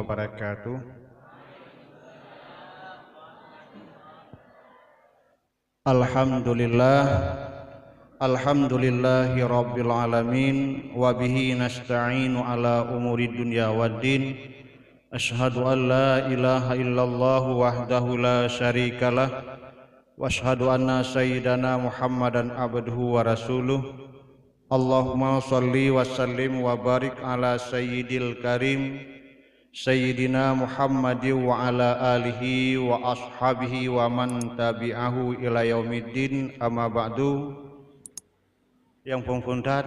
wabarakatuh. Alhamdulillah, alhamdulillahi rabbil alamin, wa bihi nasta'inu ala umuri dunya waddin. Ashhadu an la ilaha illallah wahdahu la syarikalah, wa ashhadu anna sayyidana Muhammadan abduhu wa rasuluh. Allahumma salli wa sallim wa barik ala sayyidil karim Sayyidina Muhammadin wa ala alihi wa ashabihi wa man tabi'ahu ila yaumiddin, amma ba'du. Yang pengpuntan,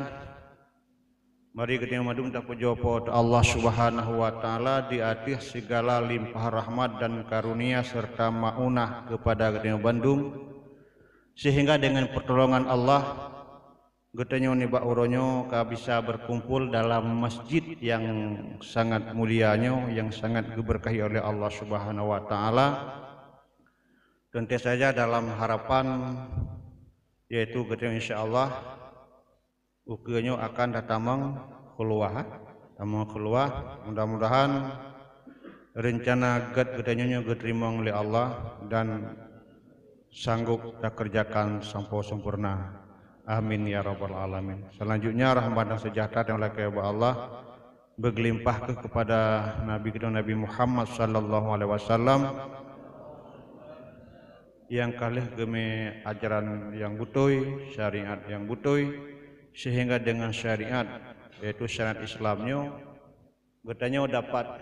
mari kita madum tak puja Allah Subhanahu wa taala di atas segala limpah rahmat dan karunia serta maunah kepada kita Bandung, sehingga dengan pertolongan Allah getanyo ni bauronyo ka bisa berkumpul dalam masjid yang sangat mulianya, yang sangat diberkahi oleh Allah Subhanahu wa taala. Tentu saja dalam harapan yaitu getanyo insyaallah ukeunyo akan datamang keluar, mudah-mudahan rencana getanyo diterima oleh Allah dan sanggup tak kerjakan sampai sempurna. Amin ya rabbal alamin. Selanjutnya rahmat dan sejahtera yang kepada Allah bergelimpah kepada Nabi kita Nabi Muhammad sallallahu alaihi wasallam yang kalih geme ajaran yang butuh, syariat yang butuh, sehingga dengan syariat yaitu syariat Islamnya getanyo dapat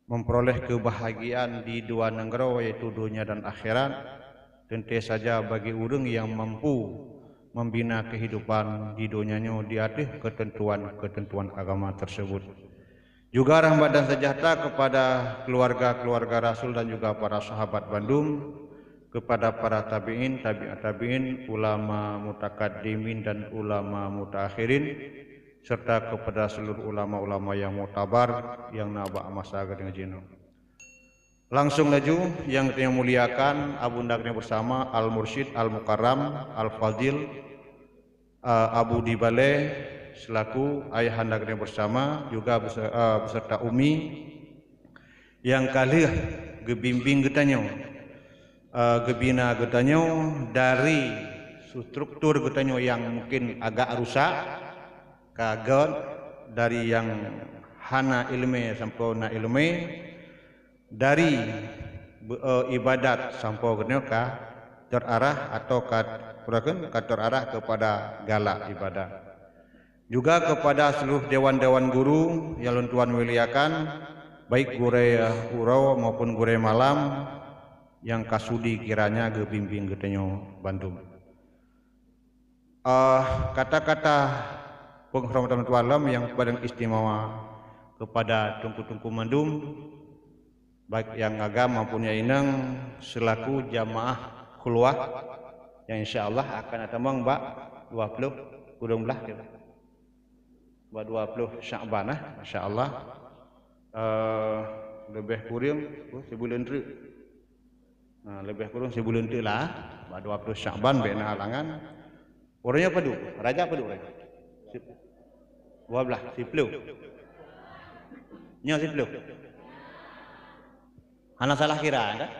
memperoleh kebahagiaan di dua negara yaitu dunia dan akhirat. Tentu saja bagi orang yang mampu membina kehidupan di dunianya di atas ketentuan agama tersebut. Juga rahmat dan sejahtera kepada keluarga-keluarga Rasul dan juga para sahabat Bandung, kepada para tabi'in, tabi'at tabi'in, ulama mutakaddimin dan ulama mutakhirin, serta kepada seluruh ulama-ulama yang mutabar yang naba masa dengan jino. Langsung laju yang kita muliakan abundaknya bersama Al-Mursyid Al-Mukarram Al-Fadil Abu Dibale selaku ayahandaknya bersama, juga beserta Umi yang kali gebimbing getanyo, gebina getanyo dari struktur getanyo yang mungkin agak rusak, kaget dari yang hana ilmu sampai na ilmu, dari ibadat sampai ke terarah atau terarah kepada galak ibadah. Juga kepada seluruh dewan-dewan guru yang Tuhan muliakan, baik gure urau maupun gure malam yang kasudi kiranya gebimbing getanyo Bandung. Kata-kata penghormatan tualam yang paling istimewa kepada tungku-tungku Bandung, baik yang agama maupun yang inang selaku jamaah khulwah yang insyaallah akan datang mbak 20 kurang belah mbak 20 Sya'ban insyaallah lebih kurang sebulan tu. Nah, lebih kurang sebulan tu lah mbak 20 Sya'ban bena halangan. Orangnya padu, raja padu orang. 12 10. Nya 10. Anak salah kira kan?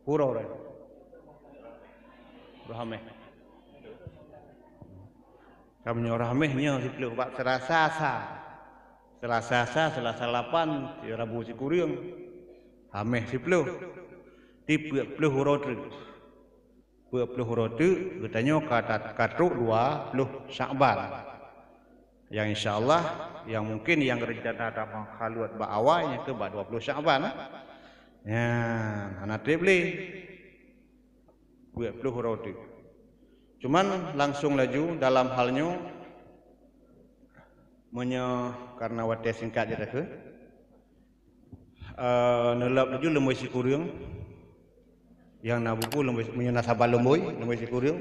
Pura orang. Rahmeh. Kami rahmehnya siplu pak Selasa 8 Rabu si kuriung. Hameh siplu. Tipe puluh huratu. Puluh huratu katanya katu 20 Sya'ban. Yang insyaallah yang mungkin yang rencana ada menghaluat awalnya ke 20 Sya'ban. Ya, anak beli 20 roti. Cuman langsung laju dalam halnya karena waktu singkat je dah nelap laju lemui si kuriung yang nabuku lemui nasabah lemui si kuriung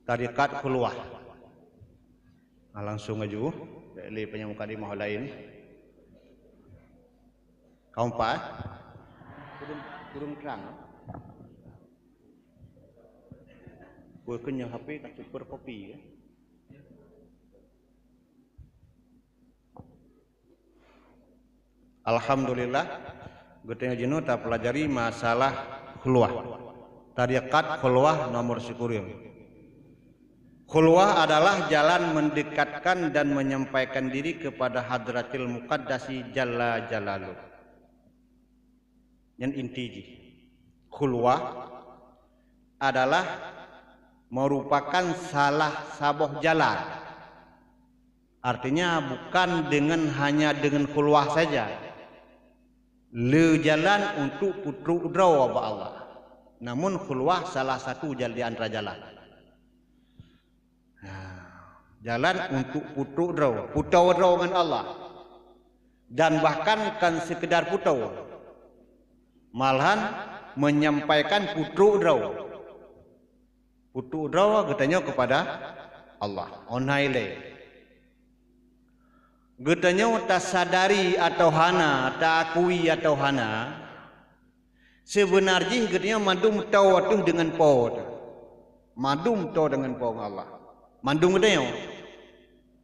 tarikat khulwah. Langsung laju dari penyemuka di mahal lain kaum pak kurung terang gue kenyang HP tak super kopi ya. Alhamdulillah getenya jenuh tak pelajari masalah khulwah. Tariqat khulwah nomor syukurim. Khulwah adalah jalan mendekatkan dan menyampaikan diri kepada hadratil muqaddasi jalla jalalu. Yang inti khulwah adalah merupakan salah saboh jalan. Artinya bukan hanya dengan khulwah saja. Le jalan untuk putruk draw wa Allah. Namun khulwah salah satu jalan di antara jalan. Jalan untuk putruk draw, putau draw dengan Allah. Dan bahkan kan sekedar putau. Malahan menyampaikan putruk draw. Putruk draw katanya kepada Allah. Onaile. Getanya tak sadari atau hana, tak akui atau hana. Sebenarnya getanya madum tahu atuh dengan pod. Madum tahu dengan pod Allah. Mandum getanya.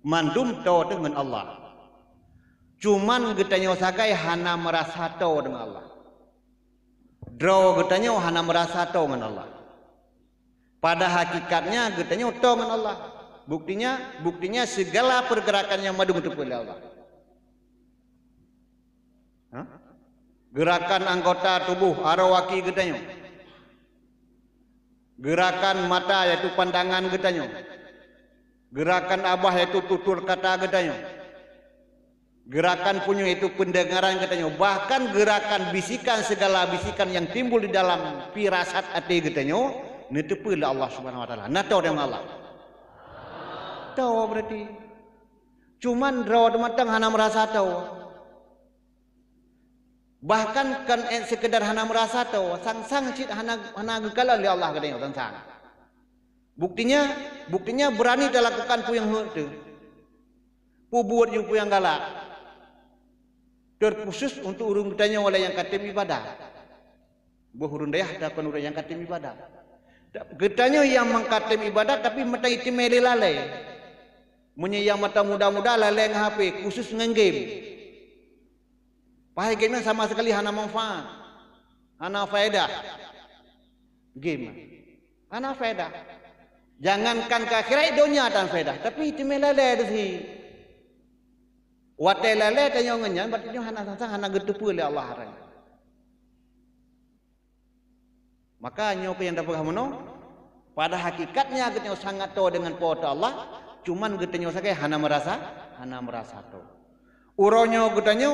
Mandum tahu dengan Allah. Cuman getanya sakai hana merasa tahu dengan Allah. Draw getanya hana merasa tahu dengan Allah. Pada hakikatnya getanya tahu dengan Allah. Buktinya segala pergerakan yang madu betul oleh Allah. Gerakan anggota tubuh arawaki getanya. Gerakan mata yaitu pandangan getanya. Gerakan abah yaitu tutur kata getanya. Gerakan punya itu pendengaran getanya. Bahkan gerakan bisikan segala bisikan yang timbul di dalam firasat hati getanya. Ini tepu oleh Allah Subhanahu Wa Taala. Nato dengan Allah. Tahu berarti cuman rawat matang hana merasa tahu, bahkan kan sekedar hana merasa tahu sang cit hana gekala oleh Allah katanya sang. Buktinya berani dia lakukan puyang itu buat yang puyang galak terkhusus untuk urung tanya oleh yang katim ibadah buhurun daya dapat urang yang katim ibadah getanya yang mengkatim ibadah tapi mata itu melelale menyayang mata muda-muda laleng HP khusus dengan game. Pahai game sama sekali hana manfaat, hana faedah. Game, hana faedah. Jangankan ke akhirat dunia dan faedah, tapi itu melale sih. Watai lale tanya ngenyan, berarti hana getepu oleh Allah haran. Maka nyoba yang dapat kamu pada hakikatnya kita sangat tahu dengan kuasa Allah. Cuman getanya sakai hana merasa tahu. Uronyo getanya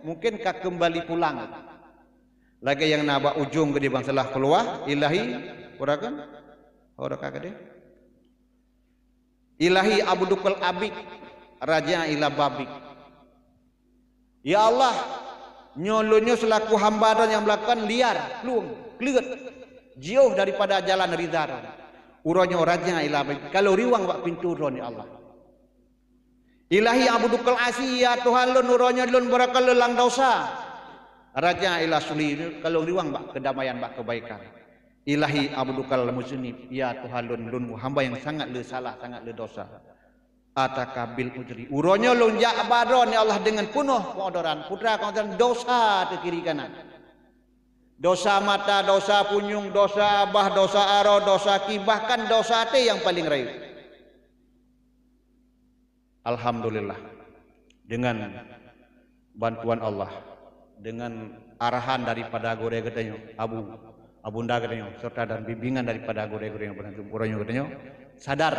mungkin kak kembali pulang. Lagi yang nabak ujung gede bangsalah keluar ilahi urakan ora kagade. Ilahi abdukal abik raja ila babik. Ya Allah, nyolonyo selaku hamba yang melakukan liar, plung, kliut, jauh daripada jalan ridha. Uronyo raja ilahi kalau riwang bak pintu roni Allah. Ilahi abdukal asiyah Tuhan lun uronyo lun berakal lelang dosa. Raja ilah suli kalau riwang bak kedamaian bak kebaikan. Ilahi abdukal musnib ya Tuhan lun hamba yang sangat le salah sangat le dosa. Atakabil ujri uronyo lun jak badron ya Allah dengan penuh pengodoran putra pengodoran dosa ke kiri kanan. Dosa mata, dosa punyung, dosa abah, dosa aro, dosa ki, bahkan dosa te yang paling rayu. Alhamdulillah dengan bantuan Allah, dengan arahan daripada gore katanya, abunda katanya, serta dan bimbingan daripada gore yang pernah jumpurannya katanya, sadar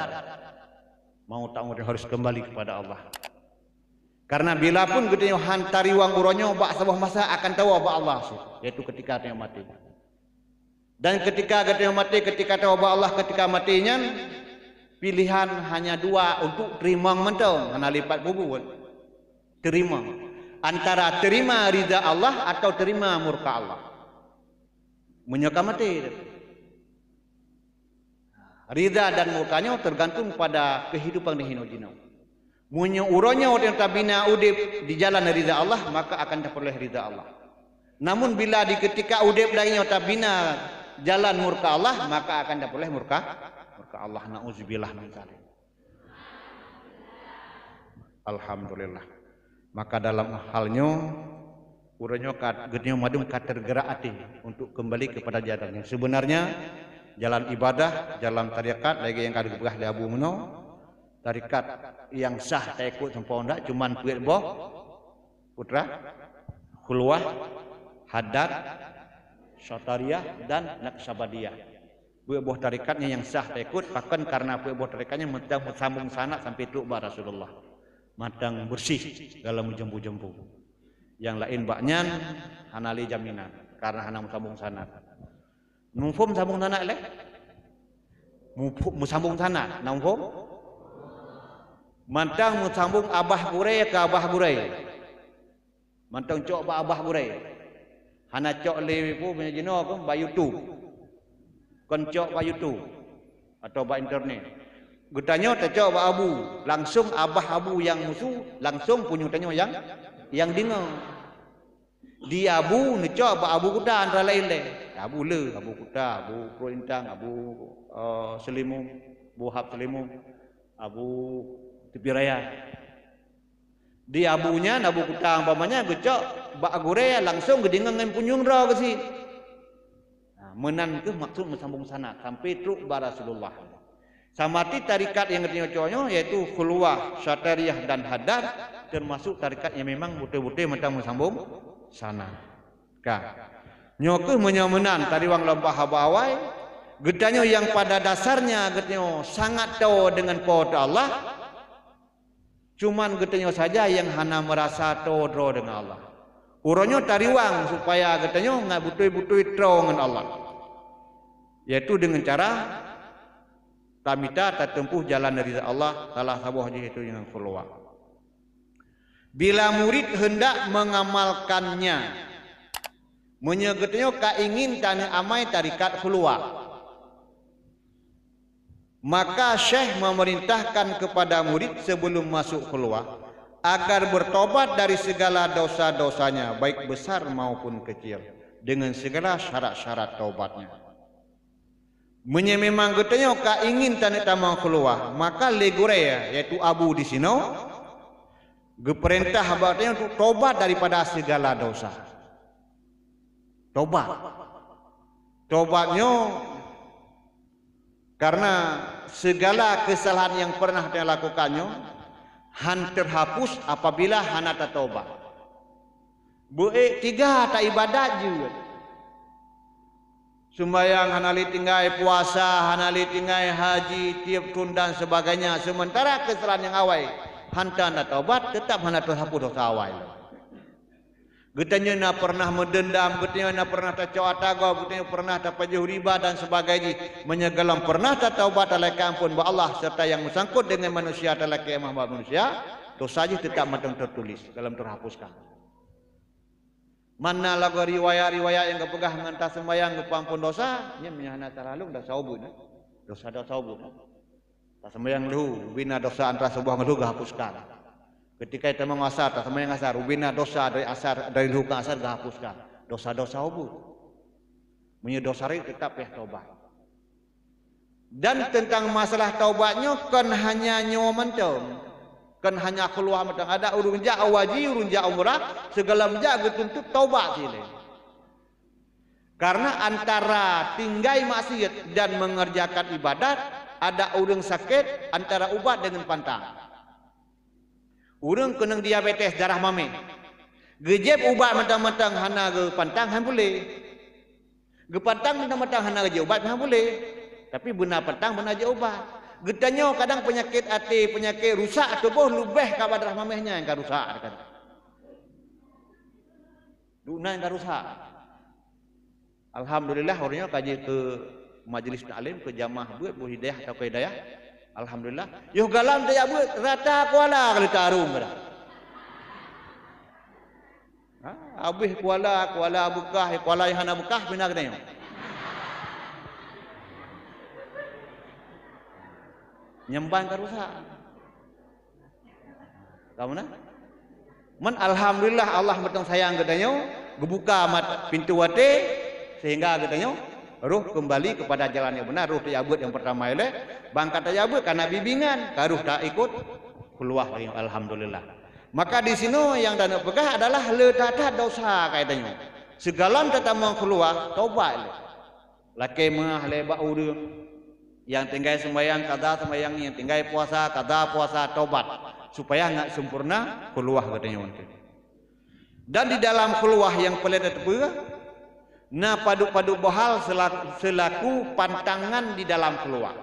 mau tak mau harus kembali kepada Allah. Karena bila pun kita hantari wang uronyo bak sebuah masa akan tahu apa Allah yaitu ketika dia mati. Dan ketika dia mati, ketika tahu apa Allah ketika matinya pilihan hanya dua untuk terima mentong karena lipat bubu terima antara terima ridha Allah atau terima murka Allah. Menyokap mati. Ridha dan murkanya tergantung pada kehidupan di hinojino. Munyo uronya orang tabina udip di jalan ridha Allah maka akan dapat ridha Allah. Namun bila di ketika udip lagi tabina jalan murka Allah maka akan dapat murka Allah. Nauzubillah min dzalik. Alhamdulillah. Maka dalam halnya Urangnya getnya madum tergerak hati untuk kembali kepada jalan yang sebenarnya, jalan ibadah, jalan tarikat lagi yang kada begah di Abu Meno. Tarikat yang sah tak ikut sempurna cuman puit boh putra khulwah, haddad, syatariah dan naqsabadiyah. Puit boh tarikatnya yang sah tak ikut bahkan karena puit boh tarikatnya mentang sambung sana sampai tu ba Rasulullah. Matang bersih dalam jembu-jembu. Yang lain baknyan hanali jaminan karena hanam sambung sana. Mufum sambung sana leh. Musambung sana, namfum. Mantang musambung abah gurai ke abah gurai. Mantang cok ba abah gurai. Hana cok le pu punya jino ko ba YouTube. Kon cok ba YouTube atau ba internet. Gutanya tak cok ba abu, langsung abah abu yang musuh, langsung punya tanya yang dengar. Dia abu ni cok ba abu kuda antara lain le. Abu le, abu kuda, abu prointang, abu selimum, abu hab selimum, abu tepi raya. Di abunya abu kuda umpamanya gecok ba agure langsung gedengan ngan punyung ra ke si. Nah, menan ke maksud mesambung sana sampai truk ba Rasulullah. Samati tarikat yang ketanya cowoknya yaitu khulwah, syatariah dan haddad termasuk tarikat yang memang betul-betul macam mesambung sana. Kah. Nyoke menyamenan tadi wang lempah habawai gedanya yang pada dasarnya gedanya sangat tahu dengan kuasa Allah. Cuman gedanya saja yang hana merasa tahu dengan Allah. Urangnya tariwang supaya gedanya nggak betul-betul tahu dengan Allah. Yaitu dengan cara tamita tertempuh jalan dari Allah salah satu itu dengan khulwah. Bila murid hendak mengamalkannya, menyegetnya kaingin tanah amai tarikat khulwah, maka syekh memerintahkan kepada murid sebelum masuk khulwah agar bertobat dari segala dosa-dosanya baik besar maupun kecil dengan segala syarat-syarat taubatnya. Memang getanya kaingin tanah tamang khulwah, maka legurea yaitu abu di sini geperintah habatnya untuk tobat daripada segala dosa. Tobatnya karena segala kesalahan yang pernah dia lakukannya han terhapus apabila hana tak tobat. Buik tiga tak ibadat juga. Sembayang hanali tinggai puasa, hanali tinggai haji, tiap tahun dan sebagainya. Sementara kesalahan yang awal hanta nak taubat tetap hana terhapus dosa awal. Getanya nak pernah mendendam, getanya nak pernah tak cawat tagaw, getanya pernah tak pajuh riba dan sebagainya. Menyegalam pernah tak taubat alai ampun ba Allah serta yang bersangkut dengan manusia alai kiamah manusia, dosanya tetap matang tertulis dalam terhapuskan. Mana lagu riwayat-riwayat yang kepegah mengantar sembahyang kepampun dosa, nya menyana taralung dah saubun. Dosa saubun. Tak sembahyang dulu, bina dosa antara sebuah ngelu hapuskan. Ketika kita mengasar, tak sembahyang asar, bina dosa dari asar dari dulu ke asar hapuskan. Dosa-dosa saubun. Punya dosa ri tetap ya taubat. Dan tentang masalah taubatnya kan hanya nyawa mentung. Kan hanya keluar matang ada urun ja awaji urun ja umrah segala menja getuntut taubat sini. Karena antara tinggai maksiat dan mengerjakan ibadat ada urang sakit antara ubat dengan pantang. Urang kena diabetes darah mame. Gejep ubat matang-matang hana ge pantang han boleh. Ge pantang matang-matang hana ge ubat han boleh. Tapi benar pantang benar je ubat. Getanya kadang penyakit hati, penyakit rusak tubuh lebih kepada darah mamehnya yang rusak dekat. Duna yang rusak. Alhamdulillah orangnya kaji ke majlis taklim ke jamaah buat bu hidayah atau ke hidayah. Alhamdulillah. Yo galam dia buat rata kuala kalau tarum dah. Abih kuala bukah, kuala yang hana bukah bina kenanya. Nyembang karusak. Kamu nak? Man alhamdulillah Allah betang sayang katanya, gebuka pintu wate sehingga katanya ruh kembali kepada jalan yang benar. Ruh tayabut yang pertama ile bangkat tayabut karena bimbingan, karuh tak ikut keluar dari alhamdulillah. Maka di sini yang dana pegah adalah letata dosa kaitanya. Segala tetamang keluar taubat. Laki mah lebak urang. Yang tinggal sembahyang kada sembahyang, yang tinggal puasa kada puasa, taubat supaya enggak sempurna keluar katanya. Dan di dalam keluar yang pelet tepe na padu-padu bohal selaku pantangan di dalam keluar.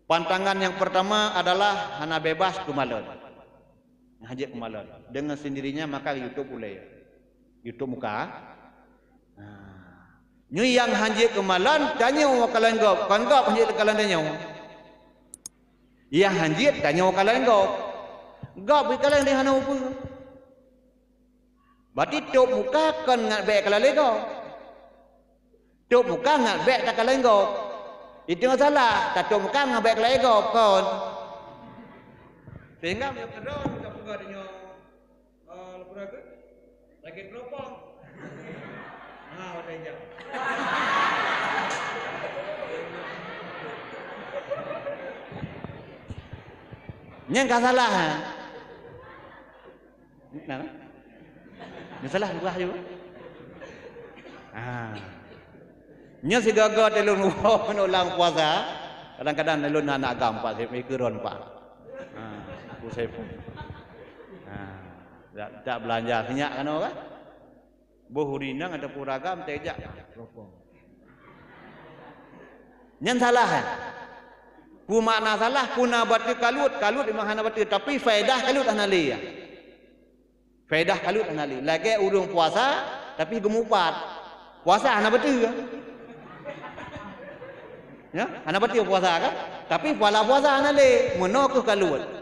Pantangan yang pertama adalah hana bebas kemalan. Hajat kemalan. Dengan sendirinya maka YouTube boleh. YouTube muka. Ni yang hajat kemalan tanya wakalan gop. Kan gop hajat kekalan tanya. Yang hajat tanya wakalan gop. Gop kekalan dia hana apa. Berarti tok muka kan ngat baik kekalan lego. Tok muka ngat baik tak kekalan gop. Itu masalah. Tak tok muka ngat baik kekalan gop kon. Sehingga dia kedua kita punya adanya lepura ke lagi keropong. Ada jam. Yang tak salah. Nah, yang salah buah juga. Nya si gagal telur menulang puasa. Kadang-kadang telur anak gampang saya mikiron pak. Saya pun tak belanja banyak kan orang bohurinang ada puragam tejak ropong nyan salah ku makna salah kuna batu kalut memang hana batu tapi faedah kalut anali ya faedah kalut anali lagi urung puasa tapi gemupat puasa hana batu ya hana batu puasa kan tapi puasa anali menokuh kalut.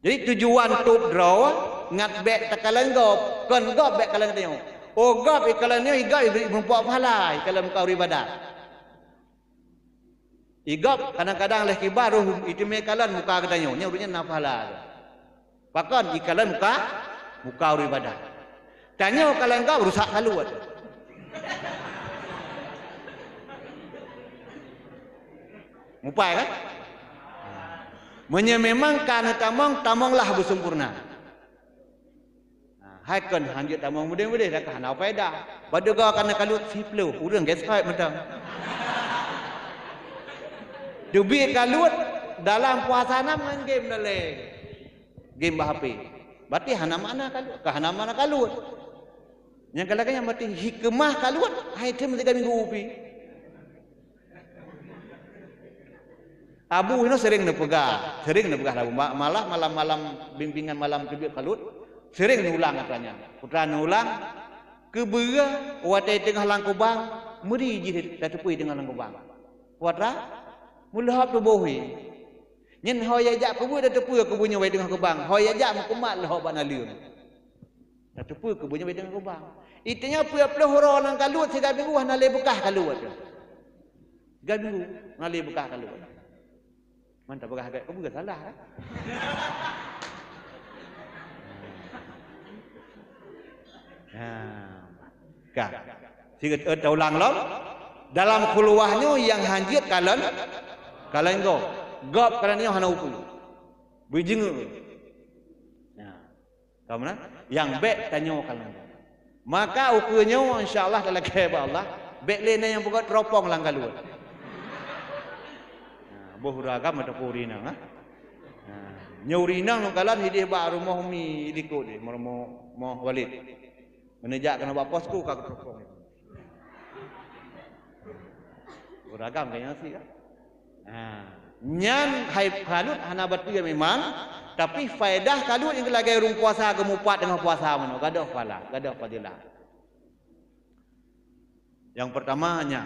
Jadi tujuan top draw ngat bek takalan gop, kon gop bek kalan tengok. Oh gop ikalan ni igop mempuak pahala kalau kau ibadat. Igop kadang-kadang leh kibar itu me kalan muka katanya, nya urutnya na pahala. Pakon ikalan muka ibadat. Tanya kalan kau rusak kaluat. Mupai kan? Memang karena tamanglah bersempurna. Hai kan hanjut tamang mudah-mudah dah kan apa dah. Pada kau kena kalut siplu, urang guys kait macam. Dubi kalut dalam puasa main game dale. Game HP. Berarti hana mana kalut? Hana mana kalut? Yang kalahnya berarti hikmah kalut. Hai tem 3 minggu upi. Abu ini sering nepegah malah malam bimbingan malam kebir kalut sering nulang katanya. Putra nulang kebera watai tengah langkubang meri jihit tatupui tengah langkubang. Putra mulahap tu bohi. Nyen hoya jak kebu tatupui kebunya wai tengah kubang. Hoya jak mukumat lah ban alium. Tatupui kebunya wai tengah kubang. Itunya puya-puya horo nang kalut 3 minggu hana le bekah kalut. 3 minggu hana le bekah kalut. Mantap bagah agak kamu gak salah kan? Kak, sikit ulang lom dalam keluarnya yang hanjit kalian gop kalian hana upu bijing. Kamu nak yang bek tanya kalian. Maka ukunya insyaallah dalam kehendak Allah bek lena yang buat teropong lang kaluan. Bohuragam ada purinang nyurinang nungkalan hidih ba rumah mi likut dia mau walid menejak kena bapasku kak terpong bohuragam kayaknya sih kan nyan hai kalut hana batu memang tapi faedah kalut yang lagi rung puasa gemupat dengan puasa mano gadah pala gadah fadilah yang pertamanya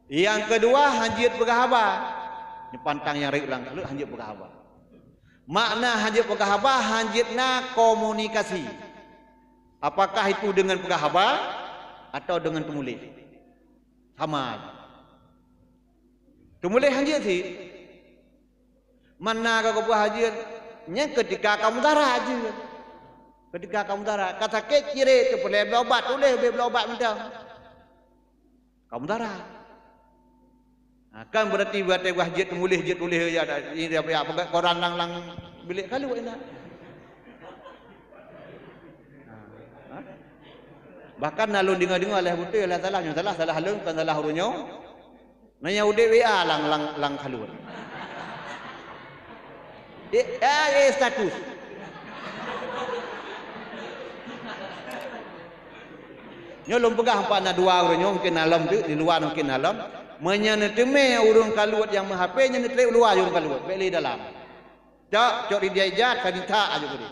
yang kedua hajit berhaba pantang yang ulang kalut hanjit berkahaba. Makna hanjit berkahaba hanjitna komunikasi. Apakah itu dengan berkahaba atau dengan temulih? Sama. Temulih hanjit sih. Mana kau berhajit? Nya ketika kamu darah aja. Ketika kamu darah, kata kecire itu boleh berobat, boleh berobat macam. Kamu darah. Kan berarti buat wahjit mulih jit ulih ya ini dia apa koran lang bilik kalu enak Bahkan nalun dengar-dengar oleh betul oleh salah halung kan salah hurunyo. Nanya udah WA lang kaluan. Status. Nyo lom pegah empat na dua orang nyo mungkin alam tu di luar mungkin alam. Menyana teme urung kaluat yang menghape nya netre luar urung kaluat beli dalam. Cok di dia ijat kadita aja gede.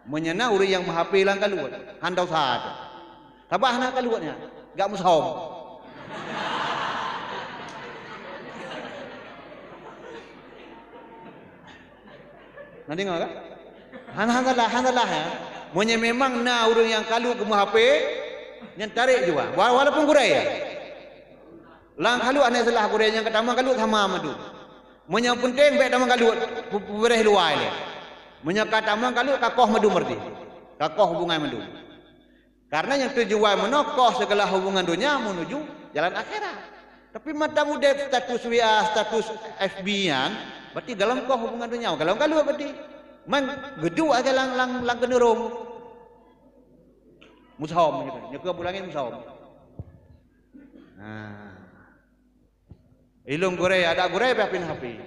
Menyana urang yang menghape lang kaluat handau saja. Tabah nak kaluatnya gak mushom. Nanti ngah kan? Handalah ya. Monya memang na urang yang kalu ke HP yang tarik juga. Walaupun gurai ya. Lang kalu ane salah gurai yang ketama kalu sama madu. Monya penting baik tamang kalu bereh luai le. Monya katamang kalu kakoh madu merti. Kakoh hubungan madu. Karena yang tujuan menokoh segala hubungan dunia menuju jalan akhirat. Tapi mata muda status WA, status FB-an, berarti dalam koh hubungan dunia. Kalau berarti man gedu aja lang kenurung. Mushom gitu. Nyeke bulangin mushom. Nah. Ilung gurai ada gurai pin HP.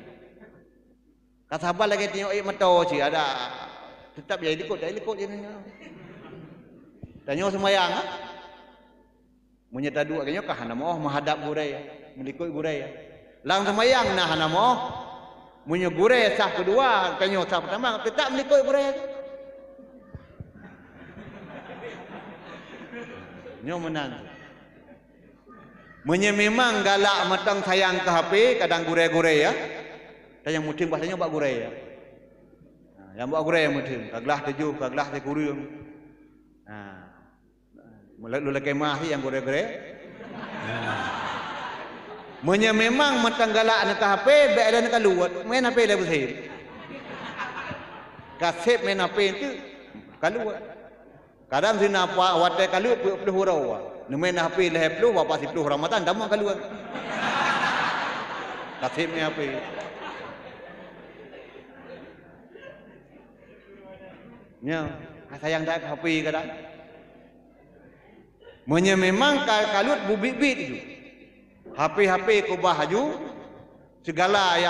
Kata apa lagi tengok meto sih ada tetap ya ikut ini. Tanya semayang ah. Menyata dua kayaknya kah hana mau menghadap gurai melikut gurai. Lang semayang nah hana mau punya gurai sah kedua tanya sah pertama tetap melikut gurai. Nyo menang. Menye memang galak matang sayang ke HP kadang gurai-gurai ya. Dan yang mutim bahasanya bak gurai ya. Yang bak gurai yang mutim, kaglah tejuh, kaglah tekurung. Nah. Mulai lula kemah yang gurai-gurai. Menye memang matang galak nak HP, baik ada nak luat, main HP dah bersih. Kasep main HP itu kaluat. Kadang sini apa wadah kaluat puluh hurau. Main HP leh puluh, bapa si puluh Ramadan, dah mau kaluat. Kasep main HP. Nya, sayang dah HP kadang. Menye memang kalut bubit-bit itu. HP ku bahaju segala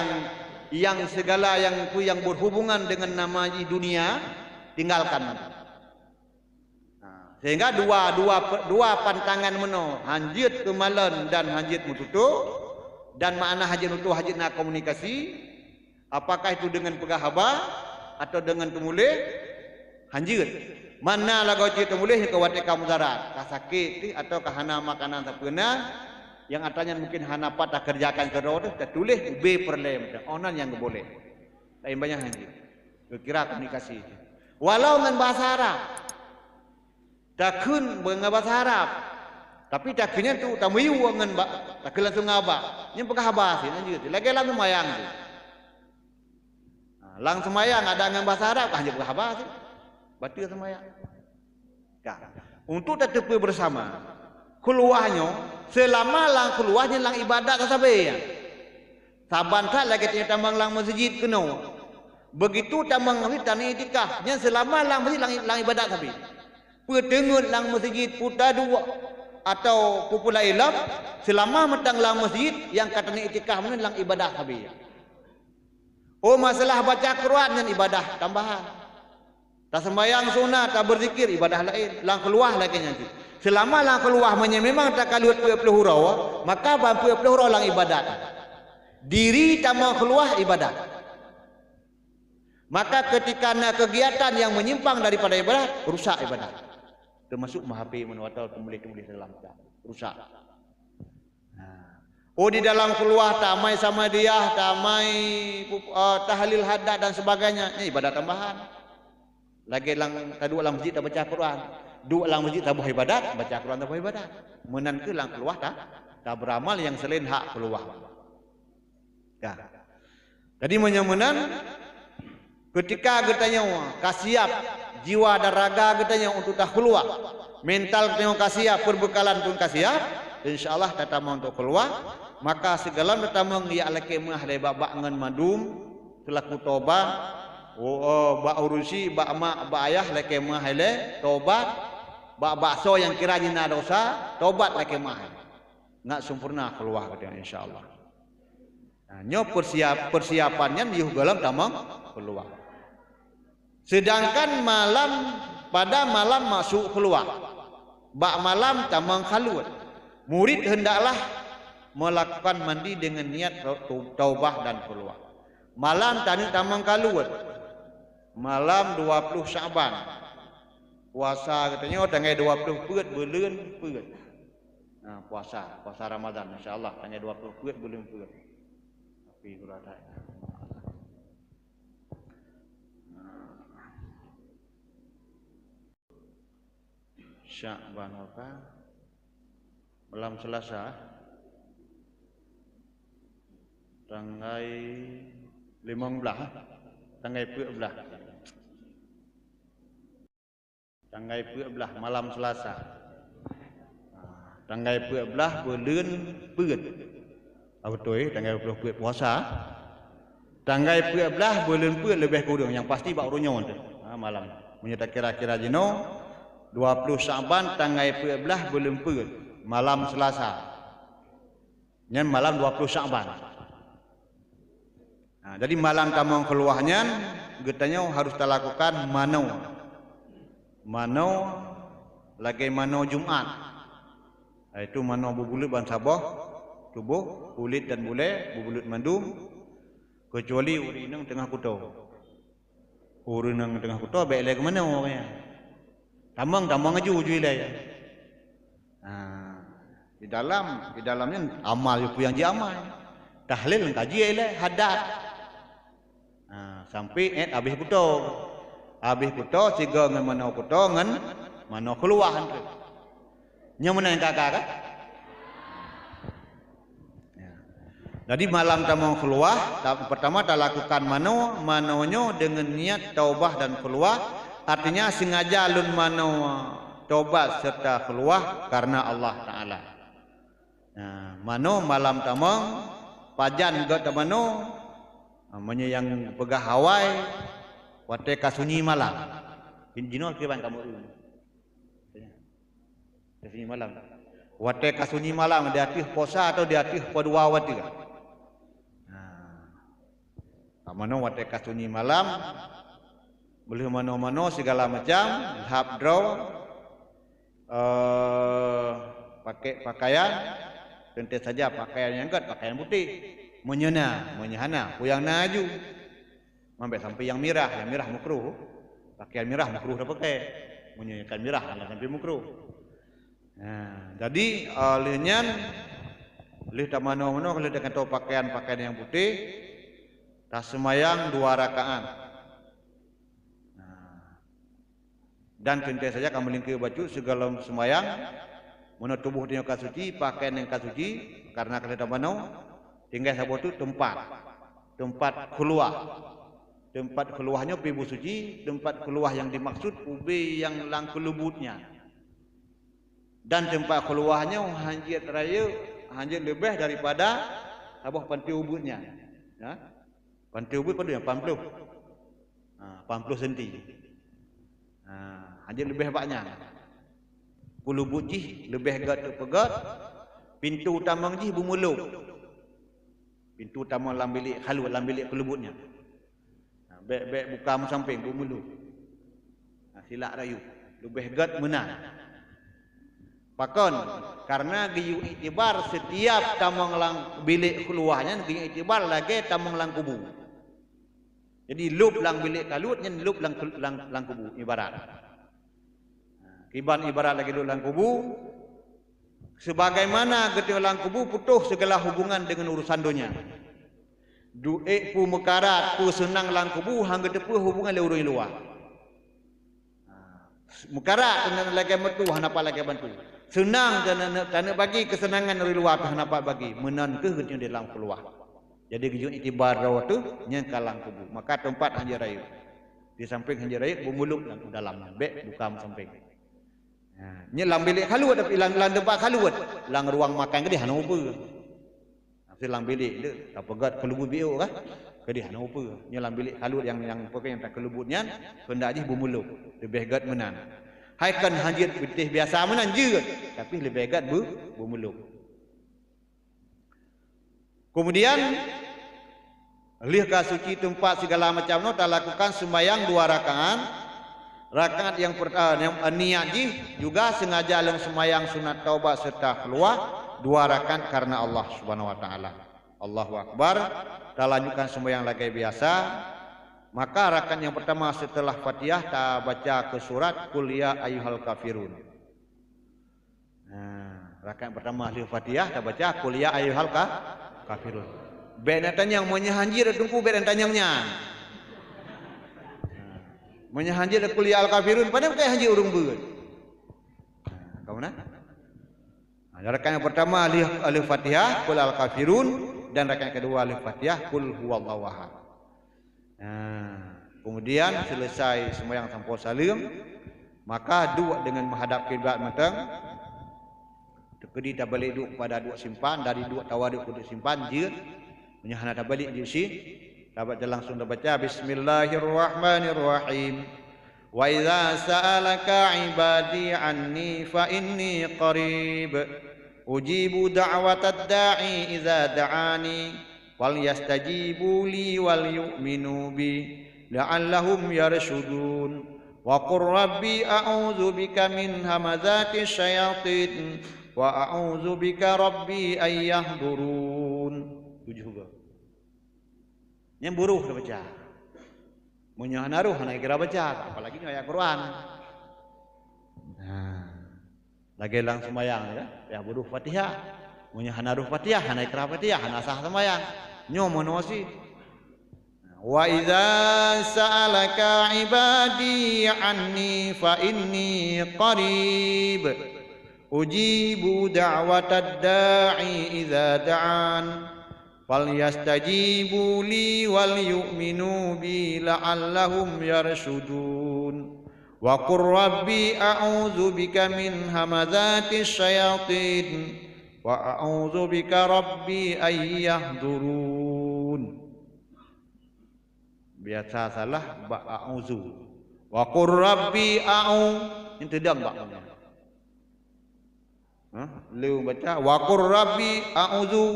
yang berhubungan dengan nama dunia tinggalkan. Nah, sehingga dua pantangan meno, hanjit kemalan dan hanjit mututu dan makna hanjit mututu hanjit nak komunikasi. Apakah itu dengan pegahaba atau dengan temulih hanjit. Mana lagu cerita mulih ke watek kamu darat, kasakit atau kahana makanan terpena yang artinya mungkin hana patah kerjakan kerja tertulis B perlem, onan yang boleh. Lain banyak hanjit. Kira komunikasi. Walau dengan bahasa Arab, takun dengan bahasa Arab, tapi takunnya tu tamuyu dengan tak langsung ngaba. Yang pegahaba sih hanjit. Lagi langsung mayang tu. Lang semayang ada dengan bahasa Arab, hanjit pegahaba sih. Batil semayang. Untuk tetap bersama. Keluarnya, selama lang keluarnya lang ibadat sampai ya. Saban tak lagi tambang lang masjid kena. Begitu tambang tani itikafnya selama lang masjid lang ibadat sampai. Pertengut lang masjid puta dua atau pupula ilam selama metang lang masjid yang katanya itikaf mana lang ibadat sampai. Oh masalah baca Quran dan ibadah tambahan. Tak sembahyang sunat, tak berzikir, ibadah lain. Lang keluar lagi nanti. Selama lang keluar memang tak kaluat puluh hurau, maka puluh hurau lang ibadat. Diri tak mau keluar ibadat. Maka ketika ada kegiatan yang menyimpang daripada ibadat, rusak ibadat. Termasuk mahapi menuatal tulis dalam rusak. Oh di dalam keluar tamai sama dia, tamai tahlil hadat dan sebagainya, ini ibadat tambahan. Lagi lang tadu lang masjid tak baca Quran, dua lang masjid tak buat ibadat, baca Quran tak buat ibadat. Menan ke lang keluar tak beramal yang selain hak keluar. Ya. Jadi menan ketika katanya kasiap jiwa dan raga katanya untuk tak keluar, mental katanya kasiap, perbekalan pun kasiap, insyaallah tatama untuk keluar, maka segala tatama ya alakemah dari babak ngan madum selaku tobat. Ba urusi ba mak ba ayah leke mah hele tobat bakso yang kiranya na dosa, tobat lagi mah. Nggak sempurna keluar katanya insyaallah. Nah, nyo persiapannya yuh galam tamang keluar. Sedangkan pada malam masuk keluar. Bak malam tamang kaluat. Murid hendaklah melakukan mandi dengan niat taubah dan keluar. Malam tadi tamang kaluat. Malam 20 Syaban. Puasa katanya tanggal 20 peut beuleun peut. Nah, puasa Ramadan insyaallah tanggal 20 peut beuleun peut. Tapi berada. Syaban apa? Malam Selasa tanggal 15 tanggal 14 tanggal 14 malam Selasa tanggal 14 beuleun peut apa tu tanggal 20 peut puasa tanggal 14 beuleun peut lebih kurang yang pasti bak runyon tu malam menyata kira-kira jeno 20 Syaban tanggal 14 beuleun peut malam Selasa nyan malam 20 Syaban. Nah, jadi malam tamang keluarnya getanya harus kita lakukan mano lagi mano Jumat. Itu mano bubulut ban sabah tubuh kulit dan bule bubulut mandum kecuali urinang tengah kuto. Urinang tengah kuto baik lagi mana orangnya. Tamang aju ilai. Nah, di dalamnya amal yang amal. Tahlil kaji ilai hadat. Nah, sampai habis kuto. Habis kuto siga ngan mano kuto ngan mano keluar tu. Nya mana yang kakak kan? Ya. Jadi malam tamu keluar, pertama kita lakukan manonyo dengan niat taubah dan keluar. Artinya sengaja alun mano tobat serta keluar karena Allah Taala. Nah, mano malam tamang pajan ga tamano namanya yang pegah Hawaii wate kasunyi malam. Jinol kiban kamu ini. Kasunyi malam. Wate kasunyi malam di atih posa atau di atih podua wati. Nah, kamano wate kasunyi malam boleh mano-mano segala macam hap draw pakai pakaian tentu saja pakaian yang enggak pakaian putih menyehana puyang naju sampai yang merah makruh pakaian merah makruh dah pakai menyenyakan merah sampai makruh. Nah, jadi linian lih tamano-mano kalau dengan tahu pakaian yang putih tas semayang 2 rakaat. Dan tentu saja kamu lingkir baju segala semayang menurut tubuh dia kasuci pakaian yang kasuci karena kereta manau tinggal sabot itu tempat keluarnya pibu suci tempat keluar yang dimaksud ubi yang lang kelubutnya dan tempat keluarnya hanjir raya hanjir lebih daripada sabah panti ubutnya ya panti ubut pada yang 40 cm. Hanya lebih banyak. Kulubut jih lebih gat pegat. Pintu utama jih bumuluk. Pintu utama lam bilik halu lam bilik kulubutnya. Bek buka samping bumuluk. Silak rayu. Lebih gat menang. Pakon karena giyu itibar setiap tamang lang bilik keluarnya giyu itibar lagi tamang lang kubu. Jadi lub lang bilik kalutnya lub lang kubu ibarat. Ibarat lagi lang kubu sebagaimana ketika lang kubu putus segala hubungan dengan urusan dunia. Duit pu mekarat pu senang lang kubu hangga tepu hubungan le urui luar. Mekarat dengan lagi metu hanapa lagi bantu. Senang dan bagi kesenangan urui luar hanapa bagi menan ke ketika dalam keluar. Jadi gejun itibar rawa tu nyang kalang kubu. Maka tempat hanjir raya. Di samping hanjir raya bumuluk dalam bek buka samping. Nya lang bilik kaluat tapi lang tempat kaluat lang ruang makan ke di hana apa nafsi lang bilik dia tak pegat kelubut bio kah ke di hana apa nya lang bilik kaluat yang pakai yang tak kelubutnya hendak je bumuluk lebih gat menan Haikan hajit betih biasa menan je, tapi lebih agak bermeluk. Kemudian lih ka suci tempat segala macam no tak lakukan sembahyang 2 rakaat. Rakaat yang niat ji juga sengaja dalam sembahyang sunat taubat serta keluar 2 rakaat karena Allah Subhanahu wa taala. Allahu akbar. Tak lanjutkan sembahyang lagi biasa. Maka rakaat yang pertama setelah Fatihah tak baca ke surat Qul ya ayyuhal kafirun. Rakaat pertama ahli Fatihah tak baca Qul ya ayyuhal kafirun. Benatan yang menyahanjir tunggu benatan yangnya. Menyahanjir Qul ya al kafirun pada pakai hanjir urung beut. Kamu nah? Rakaat yang pertama ahli Fatihah Qul al kafirun dan rakaat kedua ahli Fatihah Qul huwallahu ahad. Kemudian selesai sembahyang tanpa salam, maka duduk dengan menghadap kiblat matang. Tekedi tak balik duduk pada duduk simpan, dari duduk tawaduk ke duduk simpan je. Menyahana tak balik di sini. Dapat langsung baca Bismillahirrahmanirrahim. Wa idza sa'alaka 'ibadi 'anni fa inni qarib. Ujibu da'watad da'i idza da'ani. Wal yastajibu li wal yu'minu bi la'allahum yarshudun wa qur rabbi a'udzu bika min hamazati syayatin wa a'udzu bika rabbi ay yahdurun. 7 juga yang buruh dah baca munyo naruh ana kira baca apalagi ayat Quran. Lagi lang sembahyang ya buruh Fatihah munyo naruh Fatihah ana kira Fatihah ana sah sembahyang nyo monosi. Wa idza sa'alaka 'ibadi 'anni fa inni qarib ujibu da'watad da'i idza da'an falyastajibu li wal yu'minu bi la'allahum yarshudun wa qur rabbi a'udzu bika min hamazati syayatin wa a'udzu bika rabbi ay yahdurun. Biasa salah ba a'udzu. Wa qur rabbi a'u itu dah baknya. Lu baca wa qur rabbi a'udzu.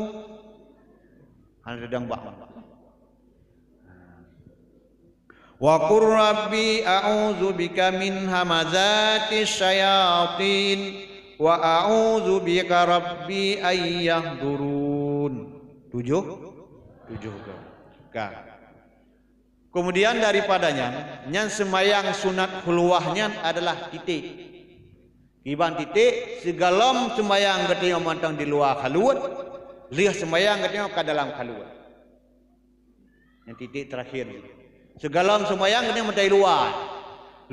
Hanya sedang bak. Wa qur rabbi a'udzu bika min hamazati syayatin wa a'udzu bika rabbi ay yahdurun. 7 ke. Kemudian daripadanya yang sembahyang sunat khulwahnya adalah titik. Iban titik segalam sembahyang katanya mantang di luar khaluat, lihat sembahyang katanya ke dalam khaluat. Yang titik terakhir. Segalam sembahyang katanya mantang di luar,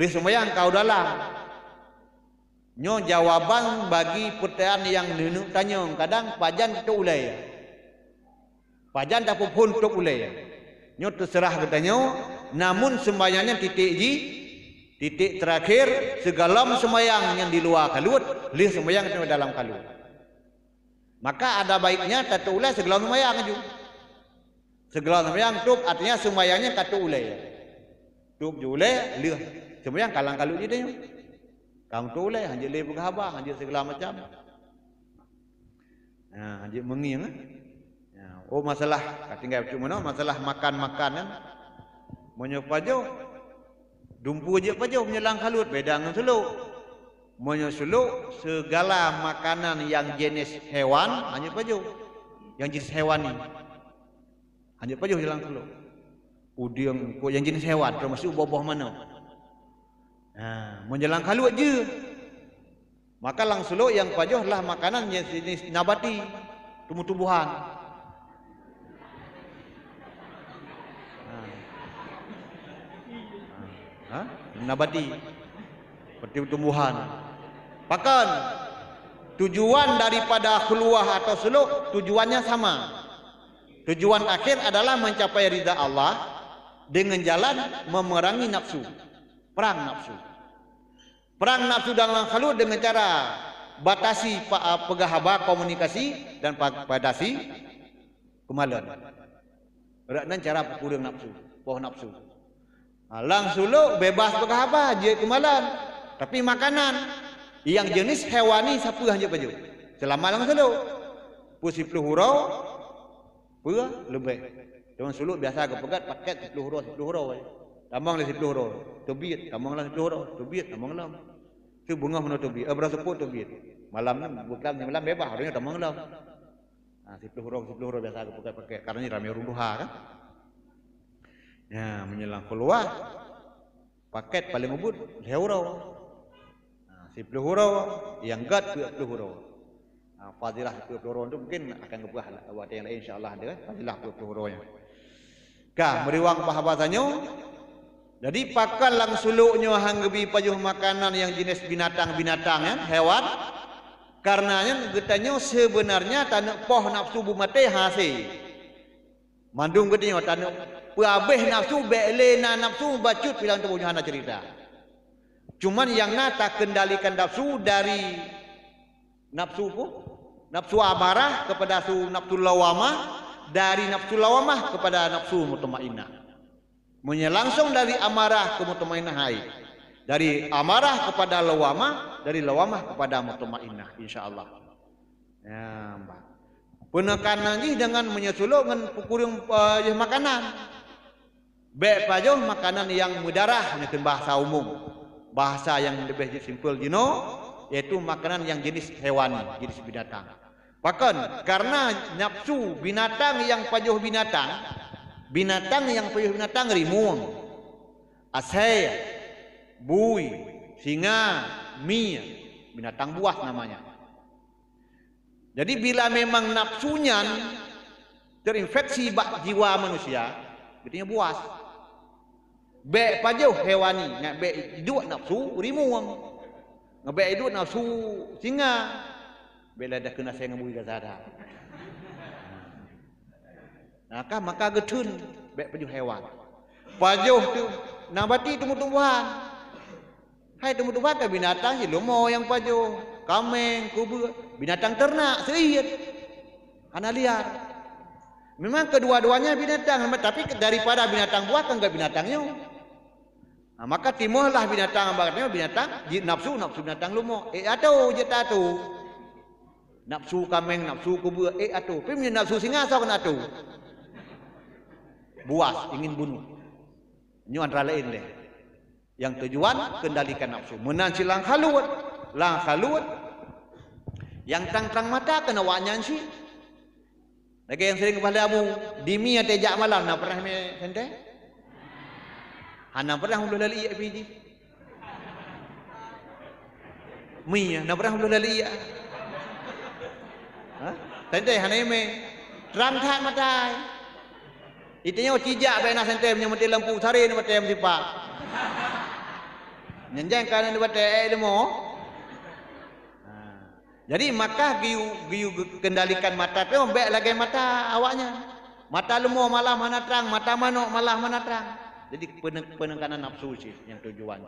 lihat sembahyang kau dalam. Nyo jawaban bagi pertanyaan yang nenuk tanya kadang pajan tu ulai. Pajan tak pun tu ulai. Nyo terserah katanya namun sembahyangnya titik terakhir segalam sembahyang yang di luar kalut lih sembahyang itu dalam kalut. Maka ada baiknya tak ulai segalam sembahyang aja. Segalam sembahyang tu artinya sembahyangnya tak ulai. Tu ulai lih sembahyang kalang kalut dia. Kamu tu lah, hanya lebih berkhabar, hanya segala macam. Hanya mengi kan? Oh masalah, tinggal cuma mana? Masalah makan-makanan. Menyopajo, dumpu je pajo menyelang kalut, beda dengan seluk. Menyesuluk segala makanan yang jenis hewan, hanya pajo. Yang jenis hewan ni, hanya pajo menyelang seluk. Udiang, yang jenis hewan, termasuk buah-buah mana? Menjelang kalut je. Maka langsung yang pajoh lah makanan yang jenis nabati, tumbuh-tumbuhan. Nabati, seperti tumbuhan. Pakan tujuan daripada khulwah atau suluk tujuannya sama. Tujuan akhir adalah mencapai ridha Allah dengan jalan memerangi nafsu. Perang nafsu dalam khalut dengan cara batasi pegahaba komunikasi dan batasi kemaluan. Dan cara kurang nafsu, poh nafsu. Langsung lo bebas pegahaba je kemaluan. Tapi makanan yang jenis hewani siapa hanya baju. Selama lang selo. Pu 10 hurau. Pua lebih. Dengan suluk biasa ke pegat paket 10 hurau. Tambang lah 10 hurau. Tobit, tambang lah 10 hurau. Tobit, tambang lah. Itu bunga mana tobit. Berapa pun tobit. Malam ni bukan malam bebas harusnya tambang lah. 10 hurau biasa ke pegat paket. Karena ni ramai runduha kan. Ya, menjelang keluar paket paling ubud 10 hurau. 10 hurau yang gad 20 hurau. Fadilah 20 hurau itu mungkin akan ngebuah buat yang lain insya-Allah ada fadilah 20 hurau nya. Kah meriwang bahasannya. Jadi pakan lang suluknya hang gebi pajuh makanan yang jenis binatang-binatang ya, hewan. Karenanya getanya sebenarnya tanah poh nafsu bumate hasil. Mandung getanya tanah puabeh nafsu belena nafsu bacut bilang tu punya cerita. Cuman yang nak kendalikan nafsu dari nafsu ku, nafsu amarah kepada nafsu lawamah, dari nafsu lawamah kepada nafsu mutmainnah. Langsung dari amarah ke mutmainnah hai. Dari amarah kepada lawamah, dari lawamah kepada mutmainnah insyaallah. Ya, Mbak. Penekanan ini dengan menyesuluk dengan pukurung makanan. Baik pajuh makanan yang mudarah dengan bahasa umum. Bahasa yang lebih simple yaitu makanan yang jenis hewani, jenis binatang. Bahkan karena nafsu binatang yang pajuh binatang rimuang, asai, bui, singa, mia, binatang buas namanya. Jadi bila memang nafsunya terinfeksi bak jiwa manusia, artinya buas. Bek pajuh hewani, nak bek hidup nafsu rimuang. Ngebek hidup nafsu singa. Bila dah kena saya ngebui gazada. Maka getun bek pajuh hewan. Pajuh tu nabati tumbuh-tumbuhan. Hai tumbuh-tumbuhan ke binatang je lomo yang pajuh, kameng, kubu, binatang ternak, seiyat. Anak liar. Memang kedua-duanya binatang, tapi daripada binatang buah kan ke binatangnya. Maka timulah binatang bakatnya binatang nafsu binatang lumo atau je tatu nafsu kameng nafsu kubu atau tapi nafsu singa sao kena tu buas ingin bunuh ini antara lain deh yang tujuan kendalikan nafsu menanci lang haluat yang terang mata kena wanyan sih lagi yang sering kepadamu dimi atau jak malam nak pernah sente Hana pernah hulu lali iya biji. Mia, na pernah hulu lali iya. Sente hana ime. Terang tak matai. Itinya cijak bena sente punya mati lampu sari ni mati sipak. Nyenjang kan ni mati demo. Jadi maka giu kendalikan mata tu mbek lagi mata awaknya. Mata lemo malah mana terang, mata manok malah mana terang. Jadi penekanan nafsu sih yang tujuan.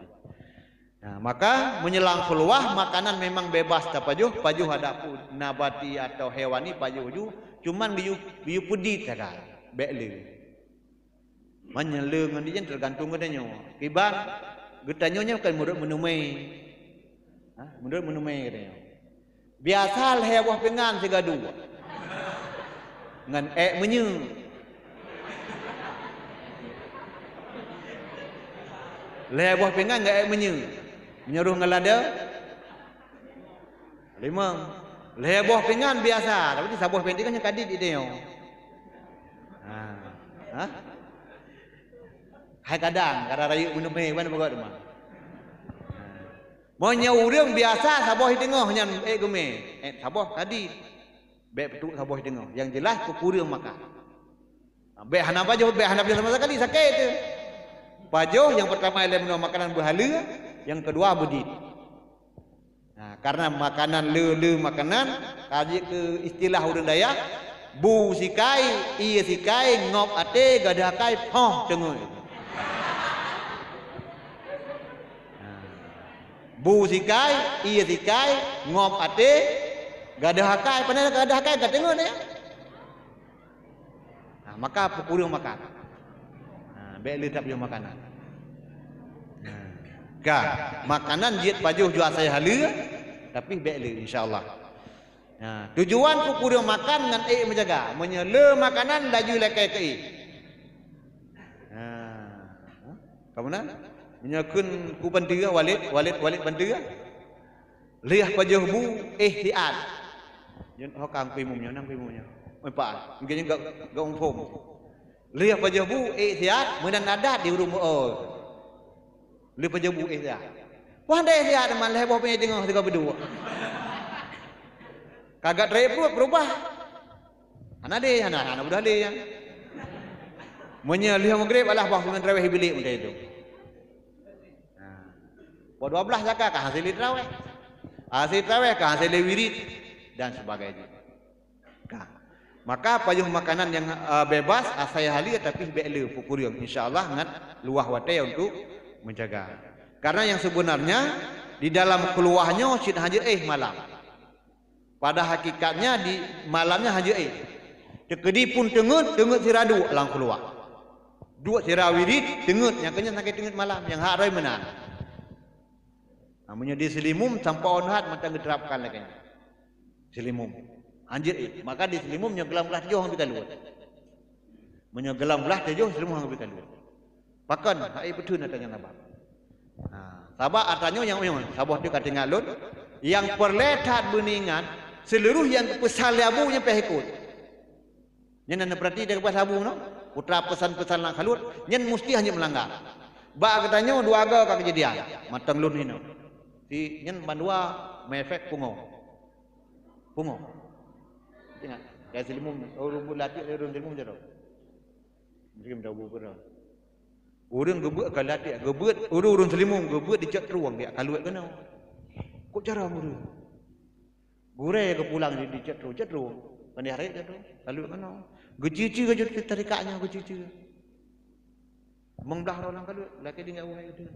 Nah, maka menyelang keluar makanan memang bebas tak pajuh ada nabati atau hewani pajuh cuman biu pudit ada bekle. Menyelengan dia tergantung katanya. Kiban getanyonya kan menurut menumai. Menurut menumai katanya. Biasa hewah pengan segadu. Ngan menyu. Lewah pengan enggak menyu. Menyuruh ngelada. 5. Lewah pengan biasa, tapi sabuh penting kan kadit dia. Hai kadang kada rayu bunuh mana bagat rumah. Mau urang biasa sabuh tengah nyan geme. Sabuh kadit. Bek petuk sabuh tengah. Yang jelas kukurang makan. Bek hana pajuh sama sekali sakit tu. Pajuh yang pertama ialah minum makanan berhala, yang kedua bedit. Nah, karena makanan le makanan, kaji ke istilah urang Dayak, bu sikai, iya sikai, ngop ate, gadakai, poh tengoi. Bu sikai, iya sikai, ngop ate, gadakai, pandai gadakai kat tengoi ni. Nah, maka pukul makan. Bek le tak punya makanan. Makanan jiat pajuh jual saya hala tapi baik le insya-Allah. Tujuan ku kudu makan dengan menjaga. Menyela makanan laju lekai ke kamu nak? Menyakun ku bantu walid bantu. Liah pajuh bu ihtiat. Yen hokang pimumnya nang pimumnya. Empat. Mungkin enggak umfum. Liah pajuh bu ihtiat menan adat di rumah Liah pajuh bu ihtiat. Wah dah ihtiat man leh boh punya tengah tiga berdua. Kagak repot berubah. Anak dia anak budak dia. Menyelihat maghrib alah bah dengan tarawih bilik macam itu. Pukul 12 zakah kah hasil tarawih. Hasil tarawih kah hasil wirid dan sebagainya. Maka payung makanan yang bebas saya halia tapi bela pukul yang insya-Allah ngat luah watai untuk menjaga. Karena yang sebenarnya di dalam keluarnya sid haji malam. Pada hakikatnya di malamnya haji Tekedi pun tengut siradu lang keluar. Dua sirah wirid tengut yang kena sakit tengut malam yang hak rai menang. Namanya di selimum sampai onhat mata diterapkan lagi. Selimum. Anjir maka di selimum nyegelam belah tujuh kita luar. Menyegelam belah tujuh selimum kita luar. Pakan hai betul natanya nabak. Sabah atanya yang sabah tu kata ngalun yang perletat beningan seluruh yang pesal abunya pehikut. Nyen anda perhati dia kepas abu no. Putra pesan-pesan lang halut nyen mesti hanya melanggar. Ba katanya dua aga ka kejadian. Matang lun hino. Si nyen mandua mefek pungo. Tengok. Kayak selimum urung bulati urung selimum jero. Mesti minta ubu pura. Urung gebeut ka lati gebeut urung selimum gebeut dicek ruang dia kaluat kena. Kok cara urung? Gure ke pulang dicek ruang. Pandai hari tu kaluat kena. Gecici ke tarikatnya gecici. Mengdah orang kaluat laki dia ngau itu.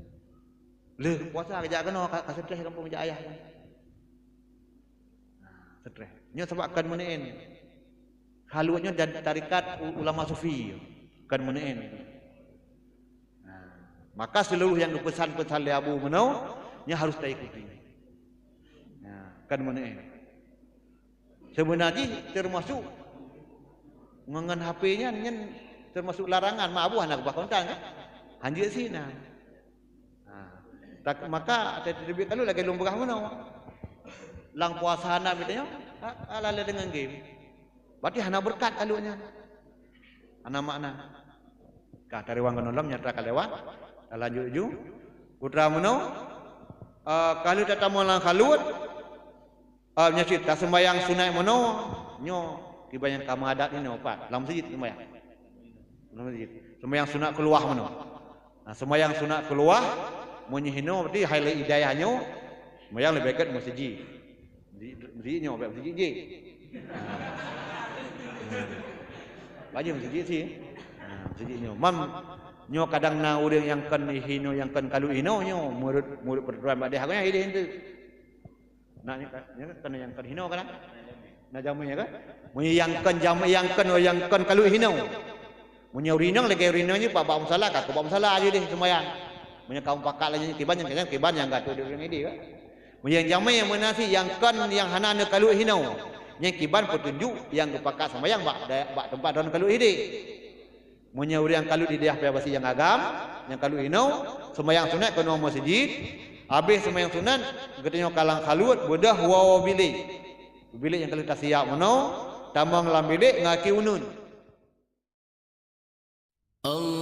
Le puasa kerja kena stres kampung kerja ayah. Stres. Nya sebabkan menein. Haluatnya dan tarikat ulama sufi kan menein. Maka seluruh yang pesan-pesan li Abu Menau nya harus diikuti. Kan menein. Sebenarnya termasuk ngengen HP-nya nyen termasuk larangan mak abuh anak bah kontan kan. Hanjir sina. Maka terlebih kalau lagi lumbah Menau. Lang puasa hana bitanya ala dengan game. Berarti hana berkat kalunya. Ana makna. Ka dari wang kanolam nyata kalewat. Lanjut ju. Putra Menau kalau tatamu lang kalut nyacit tak sembayang sunat Menau nyo kibanyak kamu adat ini opat. Dalam masjid sembahyang. Dalam masjid. Sembahyang sunat keluar Menau. Sembahyang sunat keluar menyihino berarti highlight hidayahnya sembahyang lebih dekat masjid. Masjidnya obat masjid je. Baju masjid sih. Masjidnya. Mam nyo kadang na urang yang kan hino yang kan kalu hino nyo murid pertuan bade haknya ide hente. Nak kan yang kan hino kan? Na jamunya kan? Menyangkan jamu yang kan kalu hino. Munya urinang lagi urinangnya pak bab salah ka bab salah aja deh sembahyang. Munya kaum pakak lagi kiban yang enggak tu urang ini kan. Munya jamu yang menasi yang kan yang hana na kalu hino. Yang kiban petunjuk yang kepakat sembahyang bak tempat don kalu ide. Munya urang kalu di daerah pabasi yang agam, yang kalu hino sembahyang sunat ke nomor masjid. Habis sembahyang sunat katanya kalang kalut bedah wa bilik. Bilik yang kalau tak siap Menau, tambang dalam bilik ngaki unun. Allah